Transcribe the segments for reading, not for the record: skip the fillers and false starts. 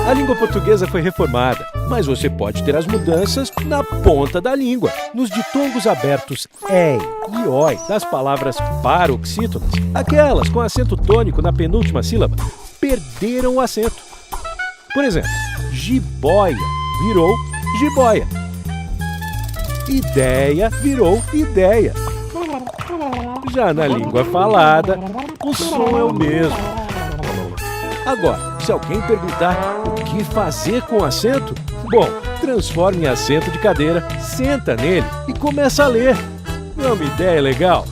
A língua portuguesa foi reformada, mas você pode ter as mudanças na ponta da língua. Nos ditongos abertos EI e OI das palavras paroxítonas, aquelas com acento tônico na penúltima sílaba, perderam o acento. Por exemplo, jiboia virou jiboia. Ideia virou ideia. Já na língua falada, o som é o mesmo. Agora, se alguém perguntar o que fazer com acento, bom, transforme em assento de cadeira, senta nele e começa a ler. Não é uma ideia legal?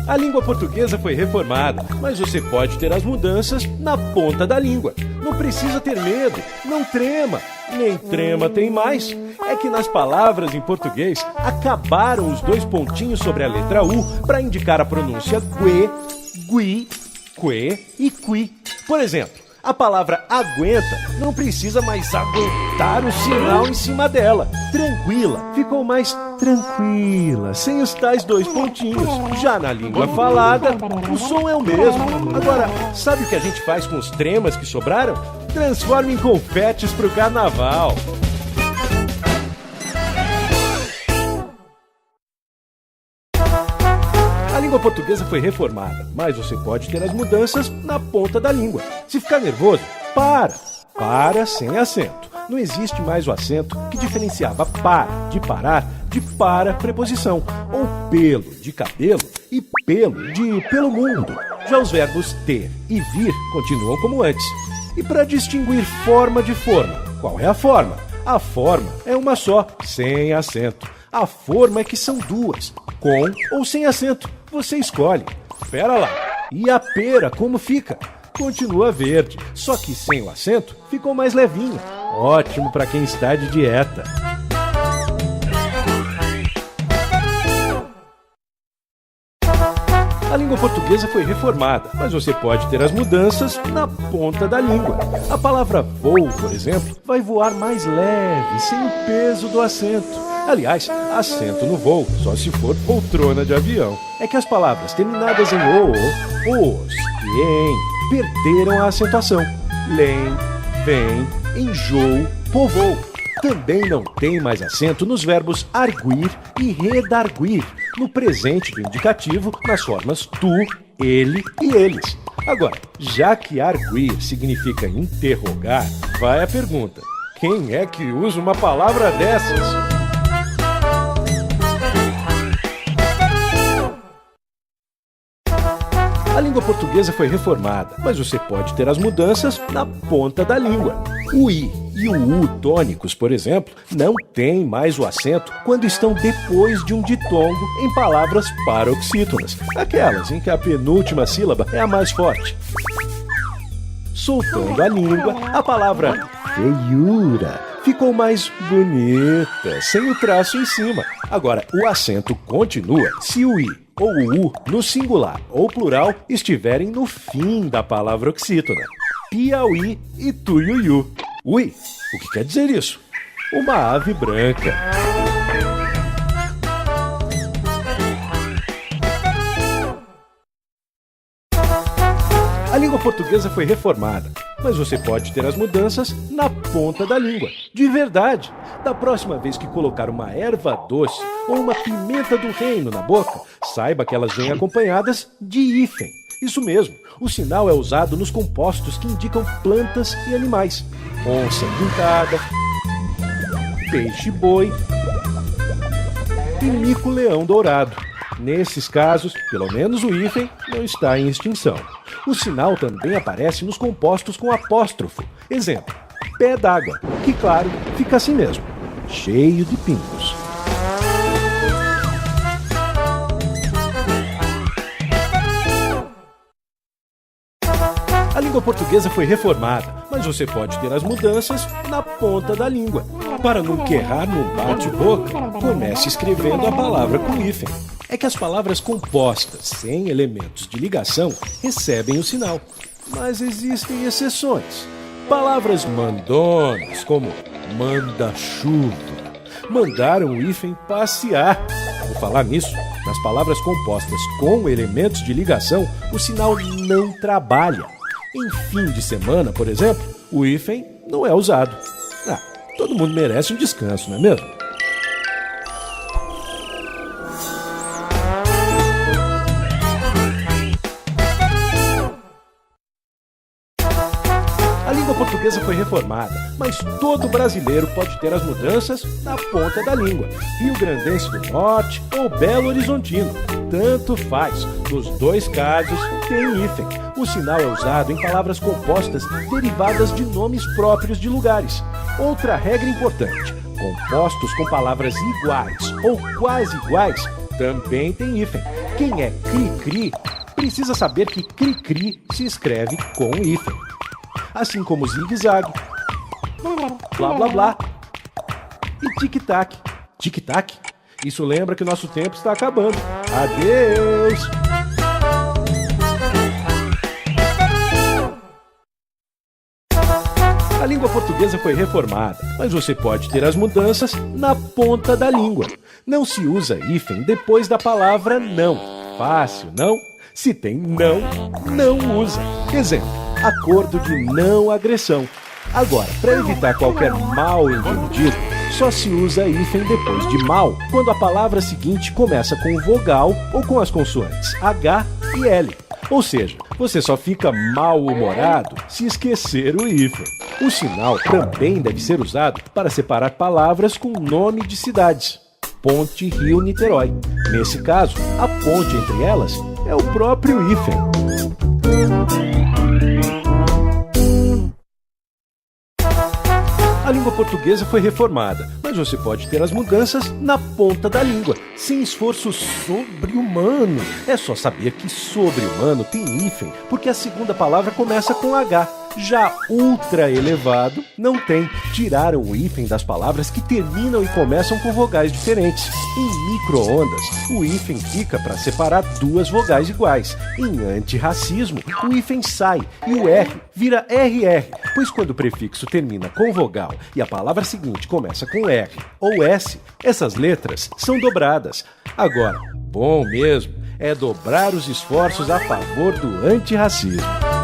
A língua portuguesa foi reformada, mas você pode ter as mudanças na ponta da língua. Não precisa ter medo, não trema, nem trema tem mais. É que nas palavras em português acabaram os dois pontinhos sobre a letra U para indicar a pronúncia gue, gui, que e qui. Por exemplo, a palavra aguenta não precisa mais aguentar o sinal em cima dela. Tranquila ficou mais tranquila, sem os tais dois pontinhos. Já na língua falada, o som é o mesmo. Agora, sabe o que a gente faz com os tremas que sobraram? Transforma em confetes pro carnaval. A língua portuguesa foi reformada, mas você pode ter as mudanças na ponta da língua. Se ficar nervoso, para sem acento. Não existe mais o acento que diferenciava para de parar de para preposição, ou pelo de cabelo e pelo de pelo mundo. Já os verbos ter e vir continuam como antes. E para distinguir forma de forma, qual é a forma? A forma é uma só, sem acento. A forma é que são duas, com ou sem acento. Você escolhe. Pera lá. E a pera, como fica? Continua verde, só que sem o acento ficou mais levinho. Ótimo para quem está de dieta. A língua portuguesa foi reformada, mas você pode ter as mudanças na ponta da língua. A palavra voo, por exemplo, vai voar mais leve, sem o peso do acento. Aliás, acento no voo, só se for poltrona de avião. É que as palavras terminadas em os e em perderam a acentuação. Lem, vem, enjoo, povou. Também não tem mais acento nos verbos arguir e redarguir, no presente do indicativo, nas formas tu, ele e eles. Agora, já que arguir significa interrogar, vai a pergunta: quem é que usa uma palavra dessas? A língua portuguesa foi reformada, mas você pode ter as mudanças na ponta da língua. O I e o U tônicos, por exemplo, não têm mais o acento quando estão depois de um ditongo em palavras paroxítonas, aquelas em que a penúltima sílaba é a mais forte. Soltando a língua, a palavra feiura ficou mais bonita, sem o traço em cima. Agora, o acento continua se o I ou o U, no singular ou plural, estiverem no fim da palavra oxítona. Piauí e Tuiuiu. Ui, o que quer dizer isso? Uma ave branca. A língua portuguesa foi reformada, mas você pode ter as mudanças na ponta da língua, de verdade. Da próxima vez que colocar uma erva doce ou uma pimenta do reino na boca, saiba que elas vêm acompanhadas de hífen. Isso mesmo, o sinal é usado nos compostos que indicam plantas e animais. Onça pintada, peixe-boi e mico-leão dourado. Nesses casos, pelo menos o hífen não está em extinção. O sinal também aparece nos compostos com apóstrofo. Exemplo, pé d'água, que claro, fica assim mesmo, cheio de pingos. A língua portuguesa foi reformada, mas você pode ter as mudanças na ponta da língua. Para não errar no bate-boca, comece escrevendo a palavra com hífen. É que as palavras compostas sem elementos de ligação recebem o sinal. Mas existem exceções. Palavras mandonas, como manda-chuva, mandaram o hífen passear. falar nisso, nas palavras compostas com elementos de ligação, o sinal não trabalha. Em fim de semana, por exemplo, o hífen não é usado. Todo mundo merece um descanso, não é mesmo? A língua portuguesa foi reformada, mas todo brasileiro pode ter as mudanças na ponta da língua. Rio-grandense do Norte ou Belo Horizontino, tanto faz. Nos dois casos, tem hífen. O sinal é usado em palavras compostas derivadas de nomes próprios de lugares. Outra regra importante: compostos com palavras iguais ou quase iguais também tem hífen. Quem é cri-cri precisa saber que cri-cri se escreve com hífen. Assim como zigue-zague, blá blá blá e tic-tac. Tic-tac? Isso lembra que o nosso tempo está acabando. Adeus! A língua portuguesa foi reformada, mas você pode ter as mudanças na ponta da língua. Não se usa hífen depois da palavra não. Fácil, não? Se tem não, não usa. Exemplo: acordo de não agressão. Agora, para evitar qualquer mal entendido, só se usa hífen depois de mal, quando a palavra seguinte começa com vogal ou com as consoantes H e L. Ou seja, você só fica mal-humorado se esquecer o hífen. O sinal também deve ser usado para separar palavras com nome de cidades. Ponte Rio-Niterói. Nesse caso, a ponte entre elas é o próprio hífen. A língua portuguesa foi reformada, mas você pode ter as mudanças na ponta da língua, sem esforço sobre-humano. É só saber que sobre-humano tem hífen, porque a segunda palavra começa com H. Já ultra elevado não tem. Tiraram o hífen das palavras que terminam e começam com vogais diferentes. Em micro-ondas, o hífen fica para separar duas vogais iguais. Em antirracismo, o hífen sai e o R vira RR, pois quando o prefixo termina com vogal e a palavra seguinte começa com R ou S, essas letras são dobradas. Agora, bom mesmo é dobrar os esforços a favor do antirracismo.